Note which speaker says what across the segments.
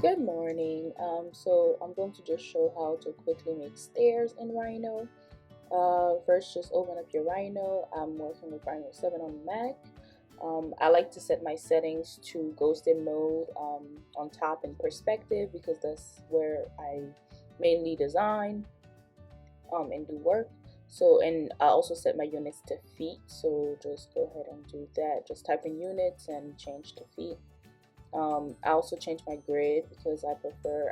Speaker 1: Good morning. So I'm going to just show how to quickly make stairs in Rhino. First, just open up your Rhino. I'm working with Rhino7 on Mac. I like to set my settings to ghosted mode on top and perspective because that's where I mainly design and do work. So, and I also set my units to feet. So just go ahead and do that. Just type in units and change to feet. I also changed my grid because I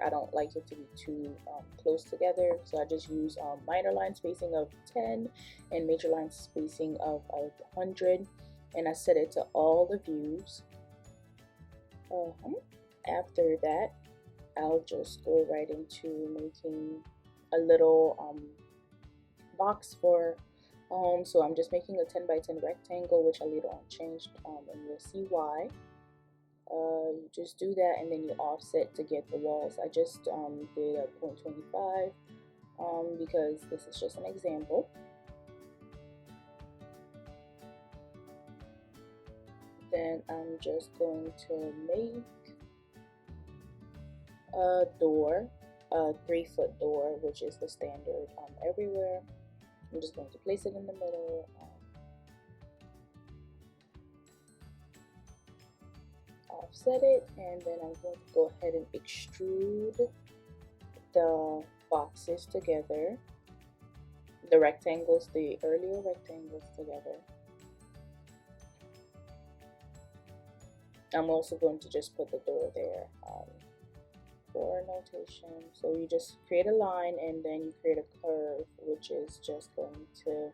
Speaker 1: don't like it to be too close together. So I just use minor line spacing of 10 and major line spacing of 100. And I set it to all the views. After that, I'll just go right into making a little box for so I'm just making a 10 by 10 rectangle, which I later on changed, and you'll see why. You just do that and then you offset to get the walls. I just did a 0.25 because this is just an example. Then I'm just going to make a door, a 3-foot door, which is the standard everywhere. I'm just going to place it in the middle. Offset it, and then I'm going to go ahead and extrude the boxes together, the rectangles, the earlier rectangles together. I'm also going to just put the door there for notation. So you just create a line and then you create a curve, which is just going to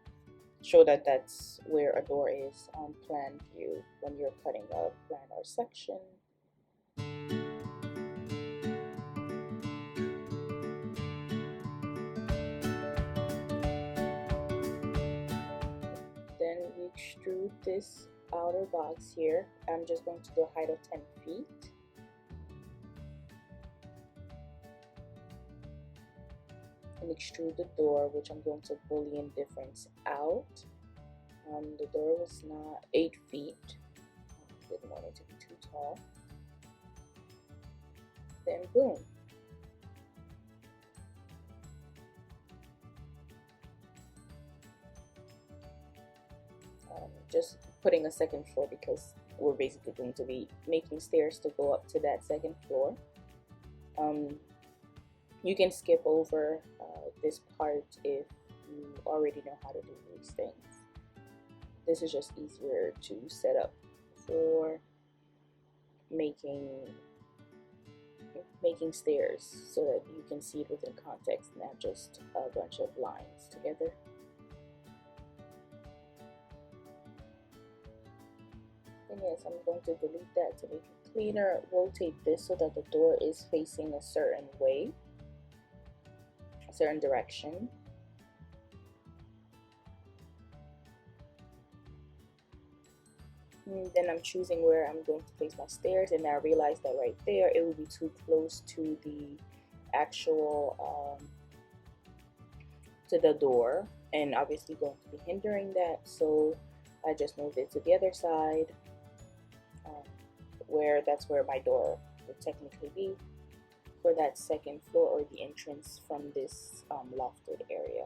Speaker 1: show that that's where a door is on plan view when you're cutting a plan or section. Then we extrude this outer box here. I'm just going to do a height of 10 feet. And extrude the door, which I'm going to Boolean difference out. The door was not 8 feet. Didn't want it to be too tall. Then boom. Just putting a second floor because we're basically going to be making stairs to go up to that second floor. You can skip over this part if you already know how to do these things. This is just easier to set up for making stairs so that you can see it within context, not just a bunch of lines together. And yes, I'm going to delete that to make it cleaner. Rotate this so that the door is facing a certain way, a certain direction. And then I'm choosing where I'm going to place my stairs, and I realized that right there it would be too close to the actual to the door, and obviously going to be hindering that, so I just moved it to the other side, where that's where my door would technically be for that second floor or the entrance from this lofted area.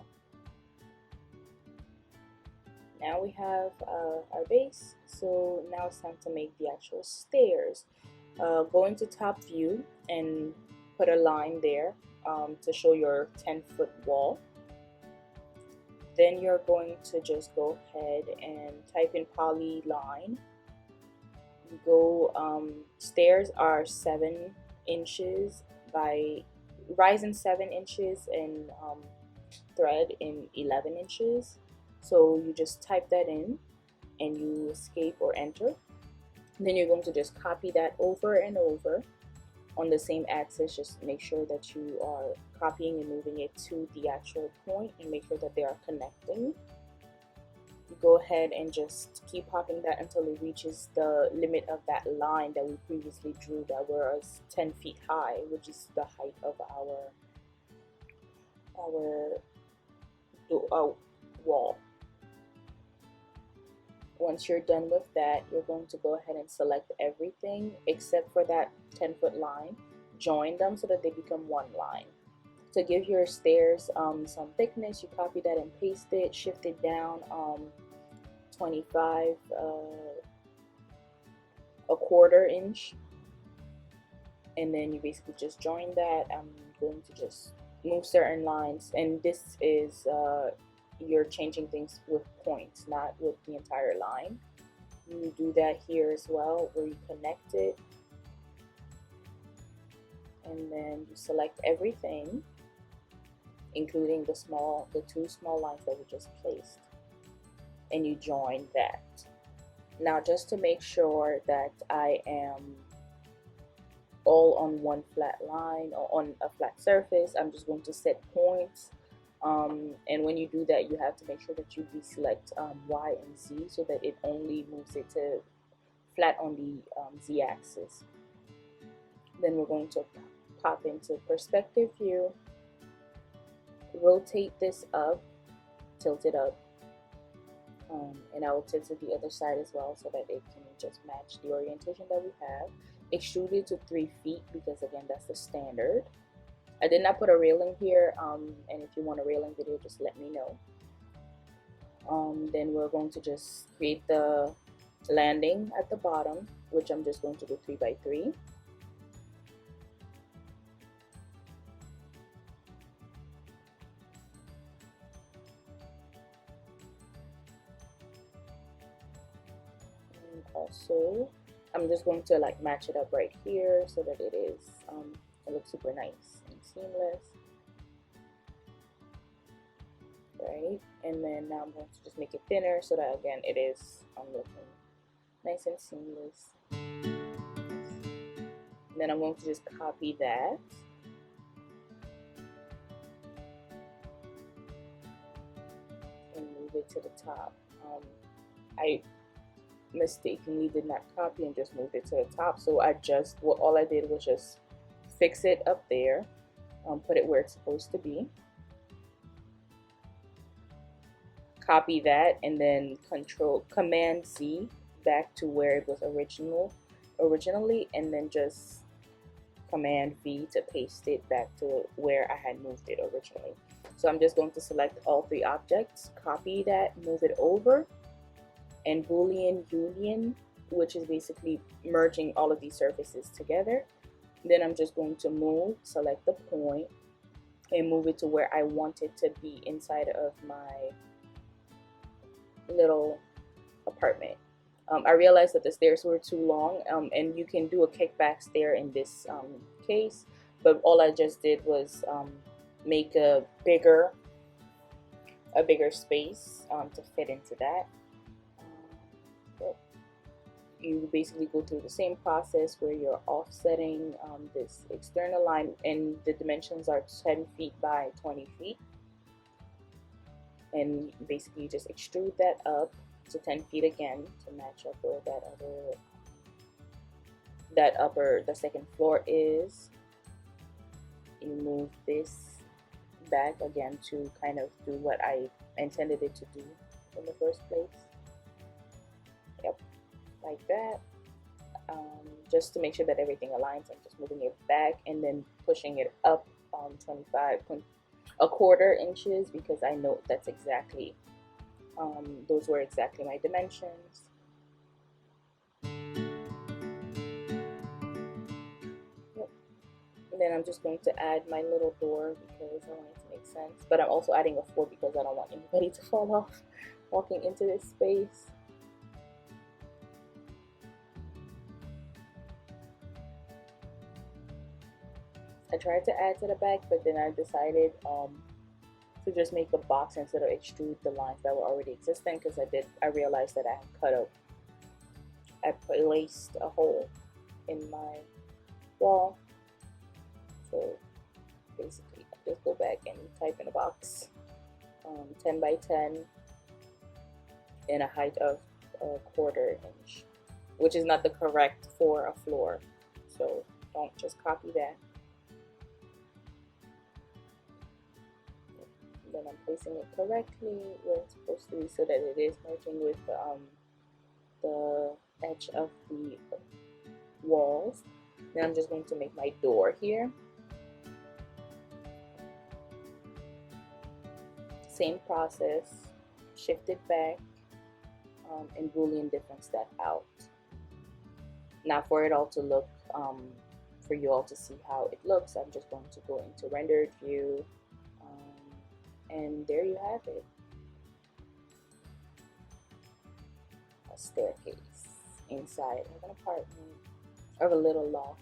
Speaker 1: Now we have our base, so now it's time to make the actual stairs. Go into top view and put a line there to show your 10-foot wall. Then you're going to just go ahead and type in polyline. You go, stairs are 7 inches by rise in 7 inches and thread in 11 inches. So you just type that in and you escape or enter. Then you're going to just copy that over and over on the same axis. Just make sure that you are copying and moving it to the actual point and make sure that they are connecting. You go ahead and just keep popping that until it reaches the limit of that line that we previously drew that was 10 feet high, which is the height of our wall. Once you're done with that, you're going to go ahead and select everything except for that 10-foot line. join them so that they become one line. To give your stairs some thickness, you copy that and paste it, shift it down 25, a quarter inch, and then you basically just join that. I'm going to just move certain lines, and this is you're changing things with points, not with the entire line. You do that here as well, where you connect it, and then you select everything, including the two small lines that we just placed, and you join that. Now, just to make sure that I am all on one flat line or on a flat surface, I'm just going to set points. And when you do that, you have to make sure that you deselect Y and Z so that it only moves it to flat on the Z axis. Then we're going to pop into perspective view, rotate this up, tilt it up, and I will tilt it the other side as well so that it can just match the orientation that we have. Extrude it to 3 feet because again, that's the standard. I did not put a railing here, and if you want a railing video, just let me know. Then we're going to just create the landing at the bottom, which I'm just going to do 3 by 3. And also, I'm just going to like match it up right here so that it is it looks super nice and seamless, right? And then now I'm going to just make it thinner so that again it is looking nice and seamless. And then I'm going to just copy that and move it to the top. I mistakenly did not copy and just moved it to the top, so all I did was just fix it up there, put it where it's supposed to be, copy that, and then Command Z back to where it was originally, and then just Command V to paste it back to where I had moved it originally. So I'm just going to select all 3 objects, copy that, move it over, and Boolean union, which is basically merging all of these surfaces together. Then I'm just going to select the point, and move it to where I want it to be inside of my little apartment. I realized that the stairs were too long, and you can do a kickback stair in this case, but all I just did was make a bigger space to fit into that. You basically go through the same process where you're offsetting this external line, and the dimensions are 10 feet by 20 feet. And basically you just extrude that up to 10 feet again to match up where the second floor is. You move this back again to kind of do what I intended it to do in the first place. Yep. Like that, just to make sure that everything aligns. I'm just moving it back and then pushing it up 25.25 inches because I know that's exactly those were exactly my dimensions. Yep. And then I'm just going to add my little door because I want it to make sense, but I'm also adding a floor because I don't want anybody to fall off walking into this space. I tried to add to the back, but then I decided to just make a box instead of extrude the lines that were already existing, because I realized that I placed a hole in my wall. So basically I just go back and type in a box, 10 by 10 and a height of 1/4 inch, which is not the correct for a floor, so don't just copy that. Then I'm placing it correctly where it's supposed to be so that it is merging with the edge of the walls. Then I'm just going to make my door here. Same process, shift it back, and Boolean difference that out. Now for it all to look, for you all to see how it looks, I'm just going to go into rendered view, and there you have it. A staircase inside of an apartment, or a little loft.